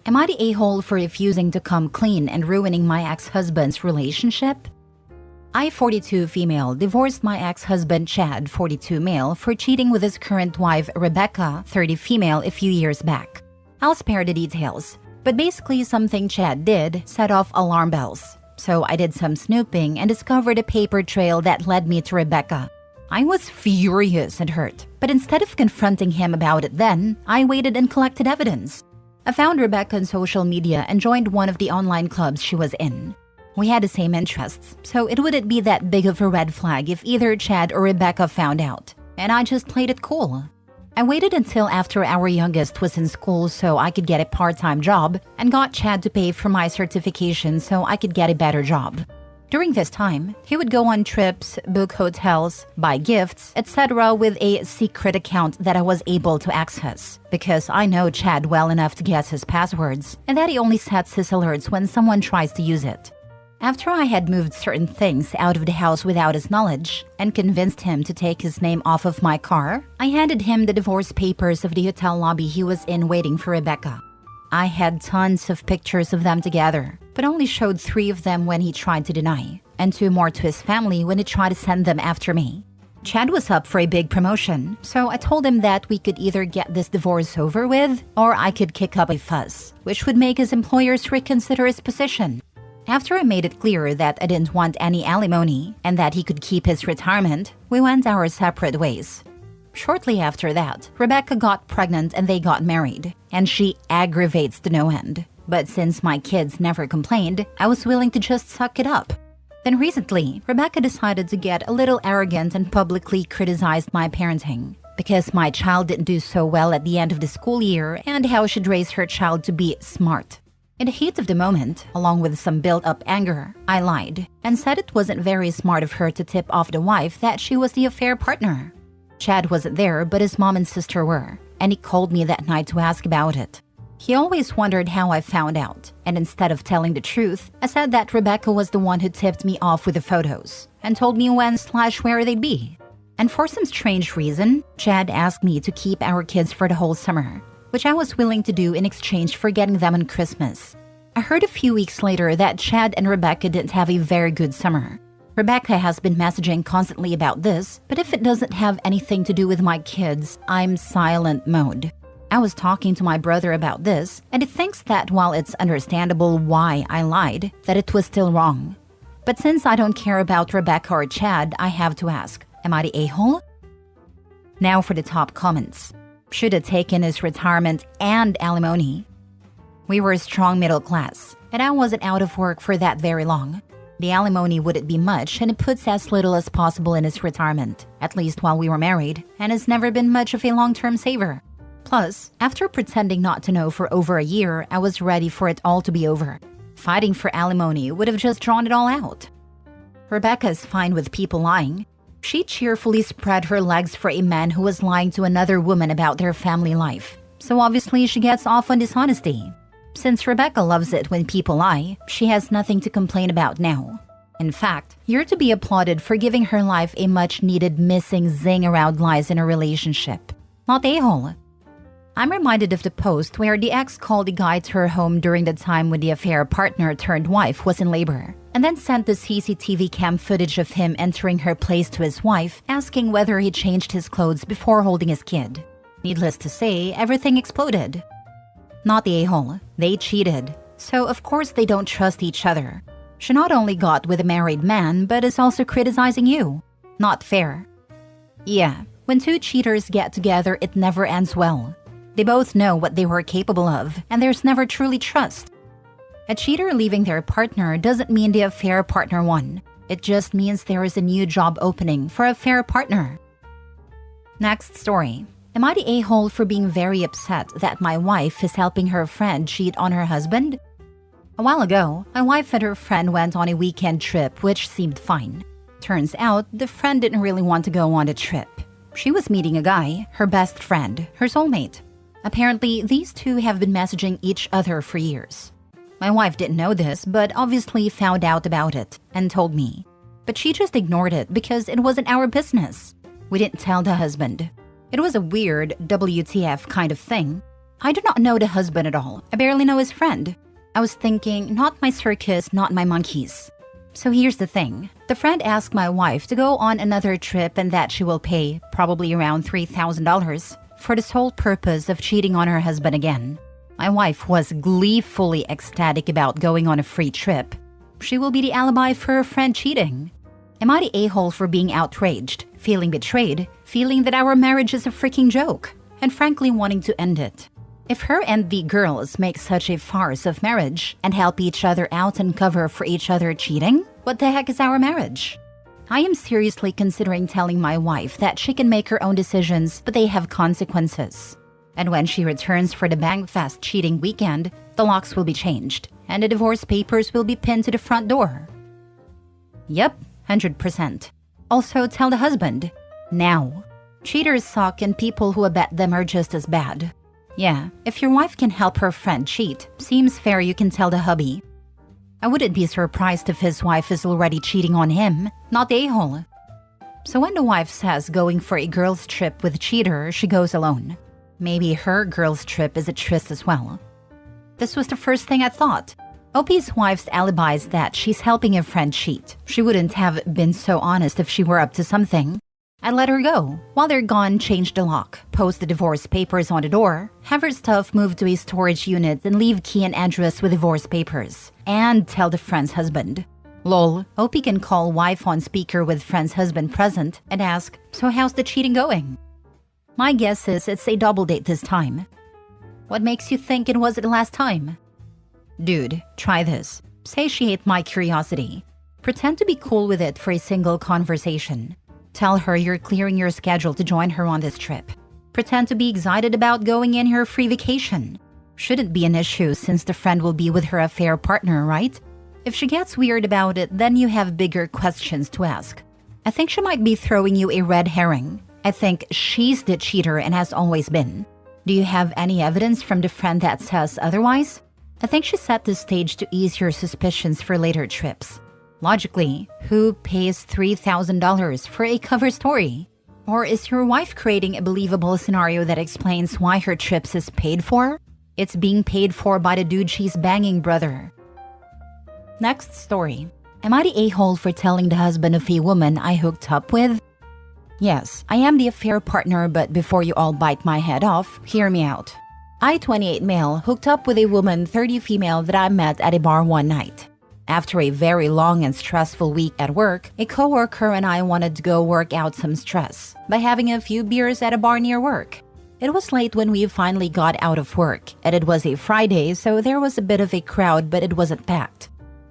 Am I the a-hole for refusing to come clean and ruining my ex-husband's relationship? I, 42 female, divorced my ex-husband Chad, 42 male, for cheating with his current wife Rebecca, 30 female, a few years back. I'll spare the details, but basically something Chad did set off alarm bells. So I did some snooping and discovered a paper trail that led me to Rebecca. I was furious and hurt, but instead of confronting him about it then, I waited and collected evidence. I found Rebecca on social media and joined one of the online clubs she was in. We had the same interests, so it wouldn't be that big of a red flag if either Chad or Rebecca found out, and I just played it cool. I waited until after our youngest was in school so I could get a part-time job and got Chad to pay for my certification so I could get a better job. During this time, he would go on trips, book hotels, buy gifts, etc. with a secret account that I was able to access because I know Chad well enough to guess his passwords and that he only sets his alerts when someone tries to use it. After I had moved certain things out of the house without his knowledge and convinced him to take his name off of my car, I handed him the divorce papers of the hotel lobby he was in waiting for Rebecca. I had tons of pictures of them together, but only showed 3 of them when he tried to deny, and 2 more to his family when he tried to send them after me. Chad was up for a big promotion, so I told him that we could either get this divorce over with, or I could kick up a fuss, which would make his employers reconsider his position. After I made it clear that I didn't want any alimony and that he could keep his retirement, we went our separate ways. Shortly after that, Rebecca got pregnant and they got married, and she aggravates to no end. But since my kids never complained, I was willing to just suck it up. Then recently, Rebecca decided to get a little arrogant and publicly criticized my parenting because my child didn't do so well at the end of the school year and how I should raise her child to be smart. In the heat of the moment, along with some built-up anger, I lied and said it wasn't very smart of her to tip off the wife that she was the affair partner. Chad wasn't there, but his mom and sister were, and he called me that night to ask about it. He always wondered how I found out, and instead of telling the truth, I said that Rebecca was the one who tipped me off with the photos and told me when/where they'd be. And for some strange reason, Chad asked me to keep our kids for the whole summer, which I was willing to do in exchange for getting them on Christmas. I heard a few weeks later that Chad and Rebecca didn't have a very good summer. Rebecca has been messaging constantly about this, but if it doesn't have anything to do with my kids, I'm silent mode. I was talking to my brother about this, and he thinks that while it's understandable why I lied, that it was still wrong. But since I don't care about Rebecca or Chad, I have to ask, am I the a-hole? Now for the top comments. Should have taken his retirement and alimony. We were a strong middle class, and I wasn't out of work for that very long. The alimony wouldn't be much, and it puts as little as possible in his retirement, at least while we were married, and has never been much of a long-term saver. Plus, after pretending not to know for over a year, I was ready for it all to be over. Fighting for alimony would have just drawn it all out. Rebecca is fine with people lying. She cheerfully spread her legs for a man who was lying to another woman about their family life. So obviously she gets off on dishonesty. Since Rebecca loves it when people lie, she has nothing to complain about now. In fact, you're to be applauded for giving her life a much-needed missing zing around lies in a relationship. Not a-hole. I'm reminded of the post where the ex called the guy to her home during the time when the affair partner turned wife was in labor, and then sent the CCTV cam footage of him entering her place to his wife, asking whether he changed his clothes before holding his kid. Needless to say, everything exploded. Not the a-hole. They cheated. So of course they don't trust each other. She not only got with a married man, but is also criticizing you. Not fair. Yeah, when 2 cheaters get together, it never ends well. They both know what they were capable of, and there's never truly trust. A cheater leaving their partner doesn't mean the affair partner won. It just means there is a new job opening for a affair partner. Next story. Am I the a-hole for being very upset that my wife is helping her friend cheat on her husband? A while ago, my wife and her friend went on a weekend trip, which seemed fine. Turns out, the friend didn't really want to go on the trip. She was meeting a guy, her best friend, her soulmate. Apparently, these two have been messaging each other for years. My wife didn't know this, but obviously found out about it and told me. But she just ignored it because it wasn't our business. We didn't tell the husband. It was a weird WTF kind of thing. I do not know the husband at all. I barely know his friend. I was thinking, not my circus, not my monkeys. So here's the thing. The friend asked my wife to go on another trip and that she will pay probably around $3,000 for the sole purpose of cheating on her husband again. My wife was gleefully ecstatic about going on a free trip. She will be the alibi for her friend cheating. Am I the a-hole for being outraged, feeling betrayed, feeling that our marriage is a freaking joke, and frankly wanting to end it? If her and the girls make such a farce of marriage and help each other out and cover for each other cheating, what the heck is our marriage? I am seriously considering telling my wife that she can make her own decisions, but they have consequences. And when she returns for the Bangfest cheating weekend, the locks will be changed, and the divorce papers will be pinned to the front door. Yep, 100%. Also, tell the husband. Now. Cheaters suck and people who abet them are just as bad. Yeah, if your wife can help her friend cheat, seems fair you can tell the hubby. I wouldn't be surprised if his wife is already cheating on him, not the a-hole. So when the wife says going for a girls' trip with cheater, she goes alone. Maybe her girls' trip is a tryst as well. This was the first thing I thought. OP's wife's alibi is that she's helping a friend cheat. She wouldn't have been so honest if she were up to something. I'd let her go. While they're gone, change the lock, post the divorce papers on the door, have her stuff moved to a storage unit and leave key and address with divorce papers. And tell the friend's husband. Lol, OP can call wife on speaker with friend's husband present and ask, so how's the cheating going? My guess is it's a double date this time. What makes you think it was the last time? Dude, try this. Say she ate my curiosity. Pretend to be cool with it for a single conversation. Tell her you're clearing your schedule to join her on this trip. Pretend to be excited about going in her free vacation. Shouldn't be an issue since the friend will be with her affair partner, right? If she gets weird about it, then you have bigger questions to ask. I think she might be throwing you a red herring. I think she's the cheater and has always been. Do you have any evidence from the friend that says otherwise? I think she set the stage to ease your suspicions for later trips. Logically, who pays $3,000 for a cover story? Or is your wife creating a believable scenario that explains why her trips is paid for? It's being paid for by the dude she's banging, brother. Next story. Am I the a-hole for telling the husband of a woman I hooked up with? Yes, I am the affair partner, but before you all bite my head off, hear me out. I, 28 male, hooked up with a woman, 30 female that I met at a bar one night. After a very long and stressful week at work, a coworker and I wanted to go work out some stress by having a few beers at a bar near work. It was late when we finally got out of work, and it was a Friday, so there was a bit of a crowd, but it wasn't packed.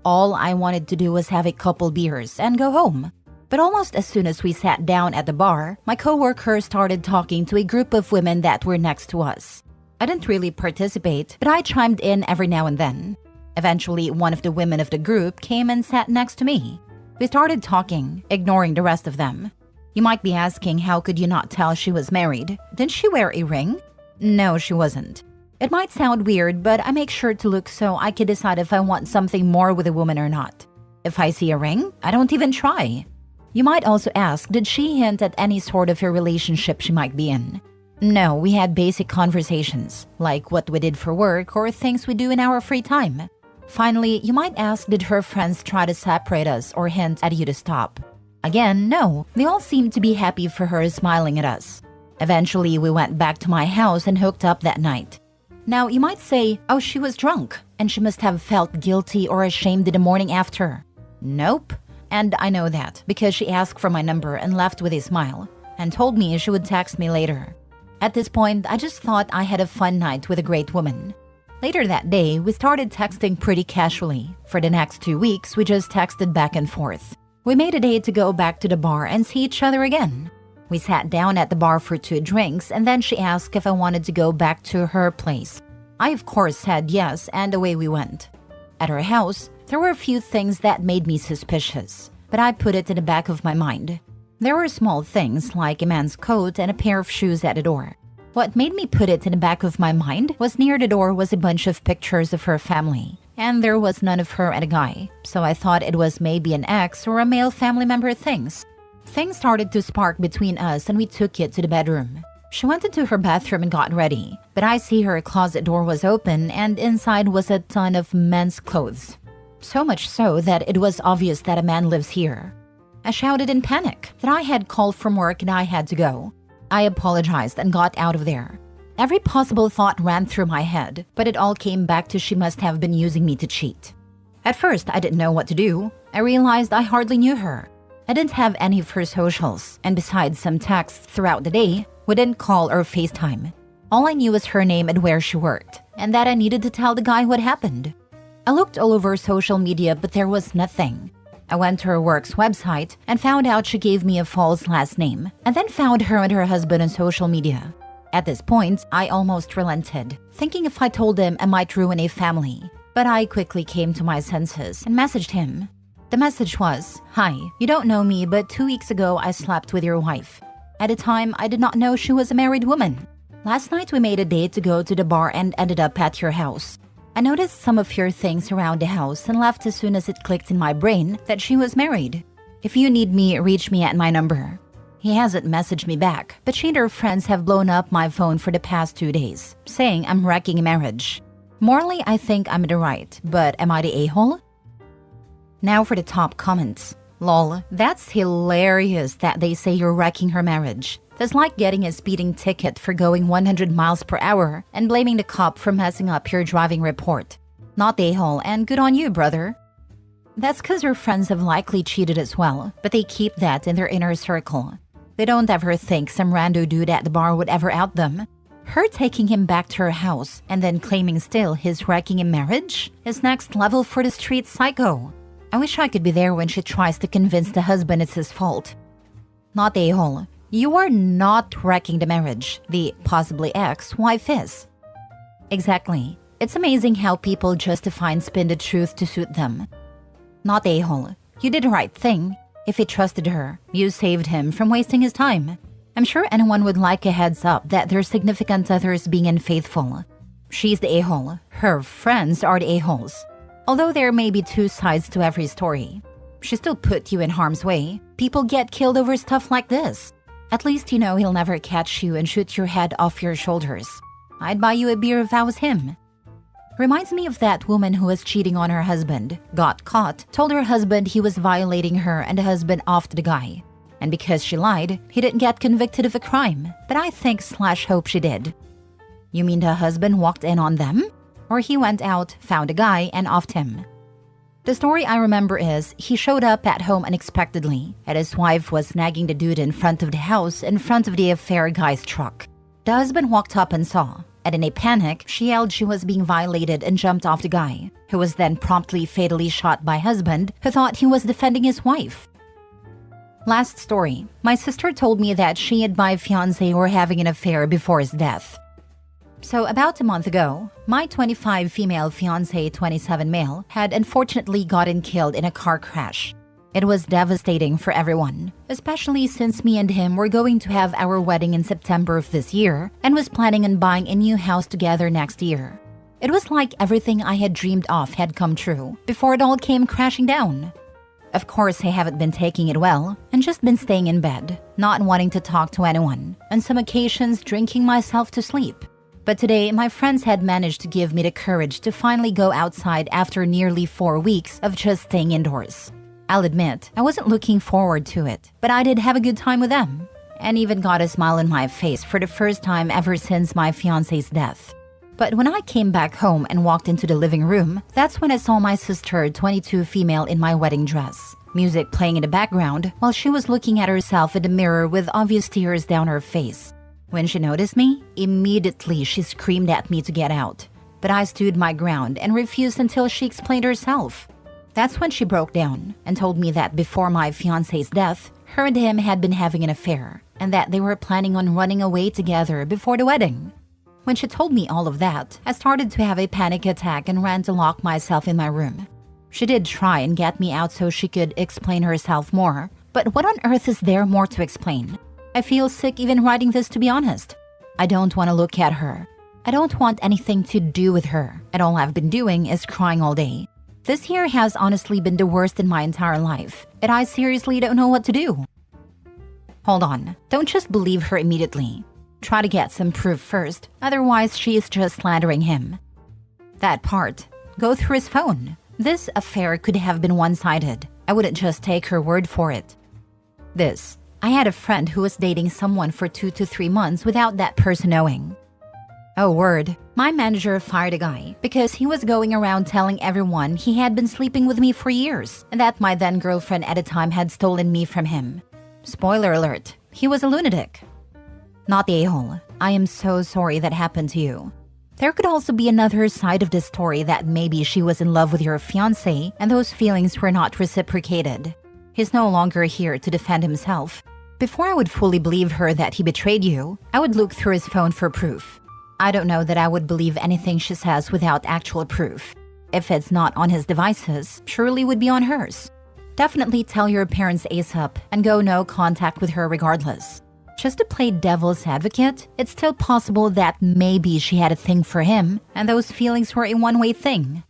All I wanted to do was have a couple beers and go home. But almost as soon as we sat down at the bar, my coworker started talking to a group of women that were next to us. I didn't really participate, but I chimed in every now and then. Eventually, one of the women of the group came and sat next to me. We started talking, ignoring the rest of them. You might be asking, how could you not tell she was married? Didn't she wear a ring? No, she wasn't. It might sound weird, but I make sure to look so I can decide if I want something more with a woman or not. If I see a ring, I don't even try. You might also ask, did she hint at any sort of a relationship she might be in? No, we had basic conversations, like what we did for work or things we do in our free time. Finally, you might ask, did her friends try to separate us or hint at you to stop? Again, no, they all seemed to be happy for her smiling at us. Eventually, we went back to my house and hooked up that night. Now, you might say, oh, she was drunk, and she must have felt guilty or ashamed in the morning after. Nope. And I know that because she asked for my number and left with a smile and told me she would text me later. At this point, I just thought I had a fun night with a great woman. Later that day, we started texting pretty casually. For the next 2 weeks, we just texted back and forth. We made a date to go back to the bar and see each other again. We sat down at the bar for 2 drinks, and then she asked if I wanted to go back to her place. I, of course, said yes, and away we went. At her house, there were a few things that made me suspicious, but I put it in the back of my mind. There were small things like a man's coat and a pair of shoes at the door. What made me put it in the back of my mind was near the door was a bunch of pictures of her family, and there was none of her and a guy, so I thought it was maybe an ex or a male family member things. Things started to spark between us and we took it to the bedroom. She went into her bathroom and got ready, but I see her closet door was open and inside was a ton of men's clothes. So much so that it was obvious that a man lives here. I shouted in panic that I had called from work and I had to go. I apologized and got out of there. Every possible thought ran through my head, but it all came back to she must have been using me to cheat. At first, I didn't know what to do. I realized I hardly knew her. I didn't have any of her socials, and besides some texts throughout the day, we didn't call or FaceTime. All I knew was her name and where she worked, and that I needed to tell the guy what happened. I looked all over social media, but there was nothing. I went to her work's website and found out she gave me a false last name, and then found her and her husband on social media. At this point, I almost relented, thinking if I told him I might ruin a family. But I quickly came to my senses and messaged him. The message was, "Hi, you don't know me, but 2 weeks ago I slept with your wife. At the time, I did not know she was a married woman. Last night we made a date to go to the bar and ended up at your house. I noticed some of your things around the house and left as soon as it clicked in my brain that she was married. If you need me, reach me at my number." He hasn't messaged me back, but she and her friends have blown up my phone for the past 2 days, saying I'm wrecking a marriage. Morally, I think I'm in the right, but am I the a-hole? Now for the top comments. Lol, that's hilarious that they say you're wrecking her marriage. That's like getting a speeding ticket for going 100 miles per hour and blaming the cop for messing up your driving report. Not the a-hole, and good on you, brother. That's because your friends have likely cheated as well, but they keep that in their inner circle. They don't ever think some rando dude at the bar would ever out them. Her taking him back to her house and then claiming still he's wrecking a marriage is next level for the street psycho. I wish I could be there when she tries to convince the husband it's his fault. Not the a-hole. You are not wrecking the marriage. The possibly ex-wife is. Exactly. It's amazing how people justify and spin the truth to suit them. Not the a-hole. You did the right thing. If he trusted her, you saved him from wasting his time. I'm sure anyone would like a heads up that their significant other is being unfaithful. She's the a-hole. Her friends are the a-holes. Although there may be two sides to every story. She still put you in harm's way. People get killed over stuff like this. At least you know he'll never catch you and shoot your head off your shoulders. I'd buy you a beer if I was him. Reminds me of that woman who was cheating on her husband, got caught, told her husband he was violating her and the husband offed the guy. And because she lied, he didn't get convicted of a crime, but I think/hope she did. You mean the husband walked in on them? Or he went out, found a guy, and offed him? The story I remember is he showed up at home unexpectedly, and his wife was nagging the dude in front of the house in front of the affair guy's truck. The husband walked up and saw, and in a panic, she yelled she was being violated and jumped off the guy, who was then promptly fatally shot by husband who thought he was defending his wife. Last story. My sister told me that she and my fiancé were having an affair before his death. So about a month ago, my 25 female fiancé, 27 male, had unfortunately gotten killed in a car crash. It was devastating for everyone, especially since me and him were going to have our wedding in September of this year and was planning on buying a new house together next year. It was like everything I had dreamed of had come true before it all came crashing down. Of course, I haven't been taking it well and just been staying in bed, not wanting to talk to anyone, on some occasions drinking myself to sleep. But today, my friends had managed to give me the courage to finally go outside after nearly 4 weeks of just staying indoors. I'll admit, I wasn't looking forward to it, but I did have a good time with them, and even got a smile on my face for the first time ever since my fiancé's death. But when I came back home and walked into the living room, that's when I saw my sister, 22 female, in my wedding dress. Music playing in the background while she was looking at herself in the mirror with obvious tears down her face. When she noticed me, immediately she screamed at me to get out. But I stood my ground and refused until she explained herself. That's when she broke down and told me that before my fiancé's death, her and him had been having an affair and that they were planning on running away together before the wedding. When she told me all of that, I started to have a panic attack and ran to lock myself in my room. She did try and get me out so she could explain herself more, but what on earth is there more to explain? I feel sick even writing this, to be honest. I don't want to look at her. I don't want anything to do with her, and all I've been doing is crying all day. This year has honestly been the worst in my entire life, and I seriously don't know what to do. Hold on, don't just believe her immediately. Try to get some proof first, otherwise she is just slandering him. That part. Go through his phone. This affair could have been one-sided. I wouldn't just take her word for it. This. I had a friend who was dating someone for 2 to 3 months without that person knowing. Oh word. My manager fired a guy because he was going around telling everyone he had been sleeping with me for years and that my then girlfriend at the time had stolen me from him. Spoiler alert, he was a lunatic. Not the a-hole. I am so sorry that happened to you. There could also be another side of this story that maybe she was in love with your fiancé and those feelings were not reciprocated. He's no longer here to defend himself. Before I would fully believe her that he betrayed you, I would look through his phone for proof. I don't know that I would believe anything she says without actual proof. If it's not on his devices, surely would be on hers. Definitely tell your parents ASAP and go no contact with her regardless. Just to play devil's advocate, it's still possible that maybe she had a thing for him and those feelings were a one-way thing.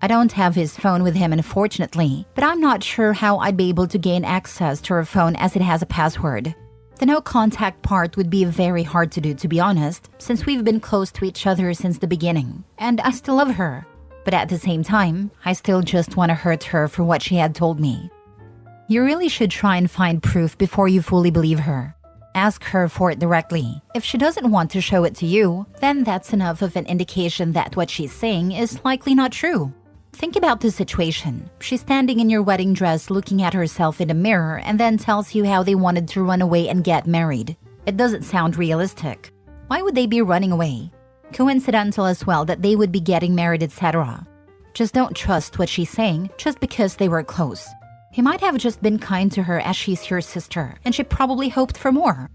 I don't have his phone with him unfortunately, but I'm not sure how I'd be able to gain access to her phone as it has a password. The no contact part would be very hard to do, to be honest, since we've been close to each other since the beginning, and I still love her. But at the same time, I still just want to hurt her for what she had told me. You really should try and find proof before you fully believe her. Ask her for it directly. If she doesn't want to show it to you, then that's enough of an indication that what she's saying is likely not true. Think about the situation. She's standing in your wedding dress looking at herself in the mirror and then tells you how they wanted to run away and get married. It doesn't sound realistic. Why would they be running away? Coincidental as well that they would be getting married, etc. Just don't trust what she's saying just because they were close. He might have just been kind to her as she's your sister, and she probably hoped for more.